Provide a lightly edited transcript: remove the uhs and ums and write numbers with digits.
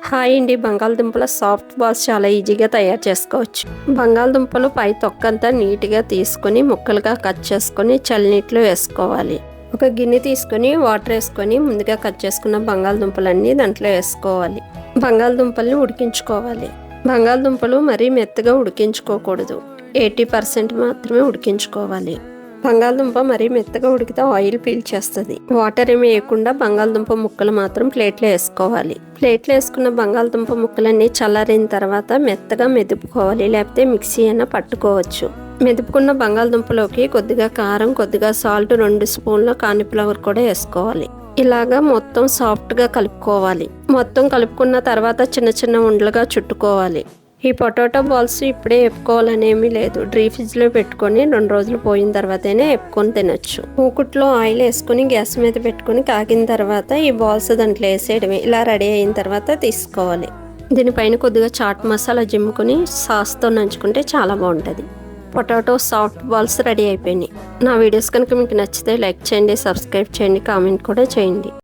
Hi అండి, బంగాళదుంపల soft balls చాలా ఈజీగా తయారు చేసుకోవచ్చు. బంగాళదుంపలు పై తొక్కంతా నీట్గా తీసుకొని ముక్కలుగా కట్ చేసుకొని చల్లనీటిలో వేసుకోవాలి. ఒక గిన్నె తీసుకొని వాటర్ వేసుకొని ముందుగా కట్ చేసుకున్న బంగాళదుంపలన్నీ దాంట్లో వేసుకోవాలి. బంగాళదుంపల్ని ఉడికించుకోవాలి. బంగాళదుంపలు మరీ మెత్తగా ఉడికించుకోకూడదు, 80% మాత్రమే ఉడికించుకోవాలి. బంగాళదుంప మరీ మెత్తగా ఉడికితే ఆయిల్ పీల్చేస్తుంది. వాటర్ ఏమి వేయకుండా బంగాళదుంప ముక్కలు మాత్రం ప్లేట్లో వేసుకోవాలి. ప్లేట్లో వేసుకున్న బంగాళదుంప ముక్కలన్నీ చల్లారిన తర్వాత మెత్తగా మెదుపుకోవాలి, లేకపోతే మిక్సీ అయినా పట్టుకోవచ్చు. మెదుపుకున్న బంగాళదుంపలోకి కొద్దిగా కారం, కొద్దిగా సాల్ట్, 2 స్పూన్ల కాన్ఫ్లవర్ కూడా వేసుకోవాలి. ఇలాగా మొత్తం సాఫ్ట్గా కలుపుకోవాలి. మొత్తం కలుపుకున్న తర్వాత చిన్న చిన్న ఉండలుగా చుట్టుకోవాలి. ఈ పొటాటో బాల్స్ ఇప్పుడే వేపుకోవాలనేమీ లేదు. ఫ్రిడ్జ్లో పెట్టుకొని 2 రోజులు పోయిన తర్వాతనే వేపుకొని తినొచ్చు. మూకుట్లో ఆయిల్ వేసుకొని గ్యాస్ మీద పెట్టుకొని కాగిన తర్వాత ఈ బాల్స్ దాంట్లో వేసేయడమే. ఇలా రెడీ అయిన తర్వాత తీసుకోవాలి. దీనిపైన కొద్దిగా చాట్ మసాలా జిమ్ముకొని సాస్తో నంచుకుంటే చాలా బాగుంటుంది. పొటాటో సాఫ్ట్ బాల్స్ రెడీ అయిపోయినాయి. నా వీడియోస్ కనుక మీకు నచ్చితే లైక్ చేయండి, సబ్స్క్రైబ్ చేయండి, కామెంట్ కూడా చేయండి.